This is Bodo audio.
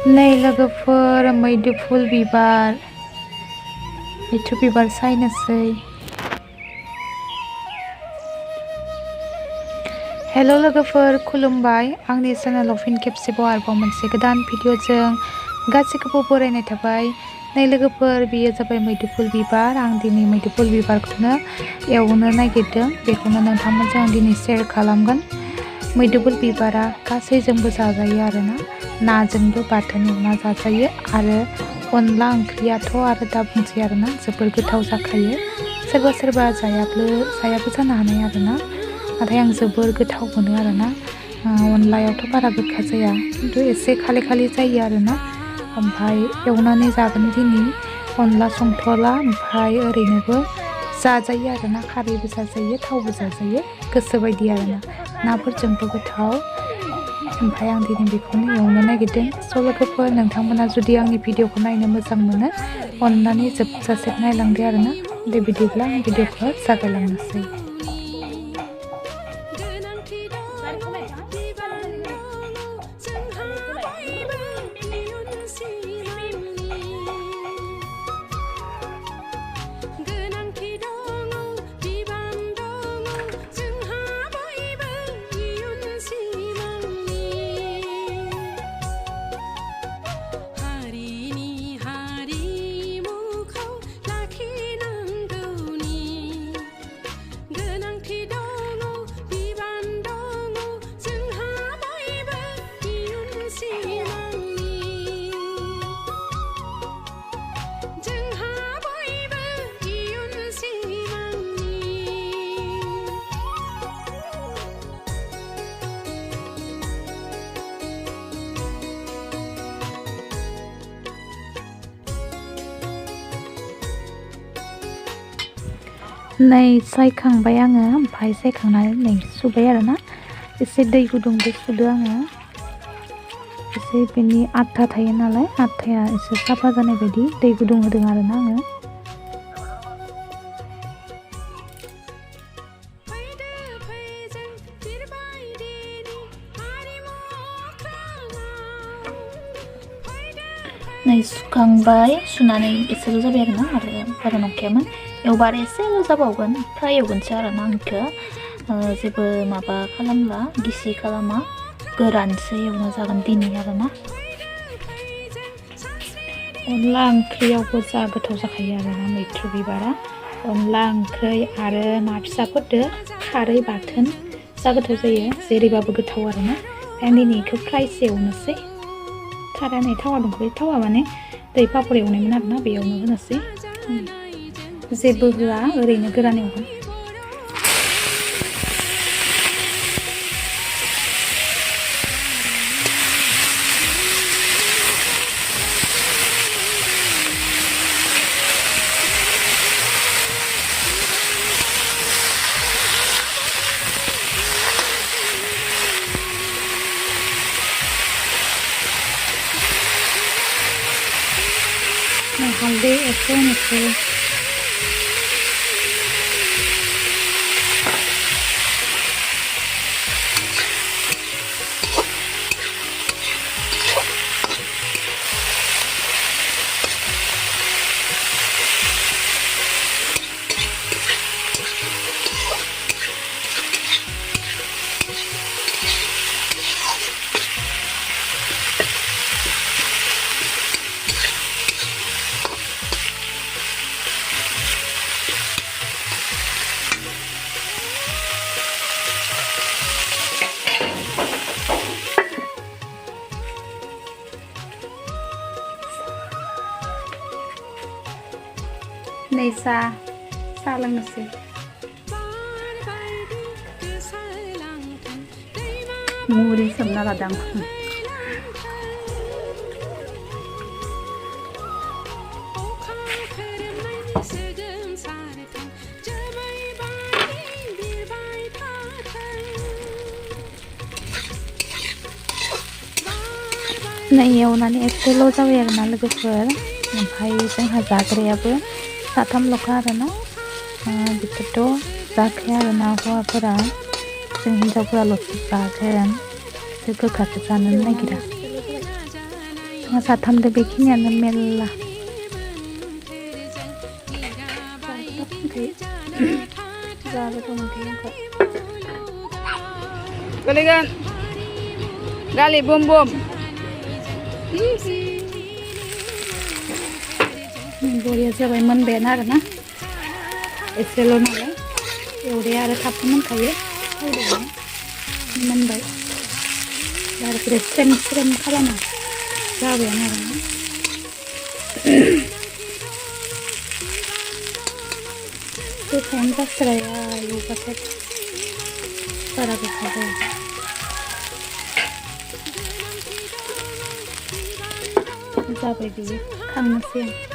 नै लोगोफोर मैदुफुल बिबार मैथ्रु बिबार सायनोसै। हेल' लोगोफोर खुलुमबाय, आंनि चेनेलाव फिन खेबसेबाव आरोबाव मोनसे गोदान भिडिअजों गासैखौबो बरायनाय थाबाय। नै लोगोफोर बेयो जाबाय मैदुफुल बिबार। आं दिनै मैदुफुल बिबारखौनो एवनो नागिरदों, बेखौनो नोंथांमोनजों आं दिनै शेयार खालामगोन। मैदुफुल बिबारा गासैजोंबो जाजायो आरोना, नाजोंबो बाथोन एवना जाजायो आरो अनला ओंख्रियाथ' आरो दा बुंसै आरोना जोबोर गोथाव जाखायो। सोरबा सोरबा जायाबो जानो हानाय आरोना, नाथाय आं जोबोर गोथाव मोनो आरोना। अनलायावथ' बारा गोखा जाया, खिन्थु एसे खाले खाले जायो आरोना। ओमफ्राय एवनानै जागोन दिनै, अनला संथ'ला, ओमफ्राय ओरैनोबो जाजायो आरोना, खारैबो जाजायो थावबो जाजायो गोसोबायदि आरोना, नाफोरजोंबो गोथाव। ओमफ्राय आं दिनै बेखौनो एवनो नागिरदों। स' लोगोफोर नोंथांमोना जुदि आंनि भिडिअखौ नायनो मोजां मोनो अननानै जोबजासे नायलांदो आरोना। दे बिदिब्ला आं भिडिअखौ जागायलांनोसै। नै सायखांबाय आङो, ओमफ्राय सायखांनानै नै सुबाय आरोना, एसे दै गुदुंबो सुदो आङो, एसे बेनि आथा थायो नालाय, आथाया एसे साफा जानाय बायदि दै गुदुं होदों आरोना आङो। नै सुखांबाय, सुनानै एसेल' जाबाय आरोना, आरो बारा नंखायामोन। एवबा आरो एसेल' जाबावगोन, फ्राय एवगोनसो आरोना आं बेखौ जेबो माबा खालामला, गिसि खालामा, गोरानसो एवना जागोन दिनै आरोना। अनला ओंख्रियावबो जा गोथाव जाखायो आरोना मैथ्रु बिबारा। अनला ओंख्रि आरो ना फिसाफोरदो खारै बाथोन जा गोथाव जायो, जेरैबाबो गोथाव आरोना। आं दिनै बेखौ फ्रायसो एवनोसै। थारानै थावा दंखायो, थावा माने दै पापर एवनायमोन आरोना, बेयावनो होनोसै, जेबो होआ, ओरैनो गोरान एवगोन। हालदै एसे होनोसै। नै साहा लोंनोसै। मुरि सोमना लादों आं। नै एवनानै एसेल' जाबाय आरोना लोगोफोर, ओमफ्राय जोंहा जाग्रायाबो साथामल'खा आरोना, बिसोरथ' जाखाया आरोना हौवाफोरा, जों हिन्जावफोराल'सो जागोन, बिसोर गोखाखौ जानो नागिरा। आं साथामदो बेखिनियानो मेरला जाबाय दं ओंख्रिखौ गोलैगोन गालि बुम बुम बरिया जाबाय मोनबायानो आरोना एसेल' नालाय एवनाया आरो थाबनो मोनखायो मोनबाय आरो स्रेम स्रेम खालामा जाबायानो आरोना गोथावआनो जास्राया एवबाथाय बारा गोथाव जाया जाबाय बियो खांनोसै आं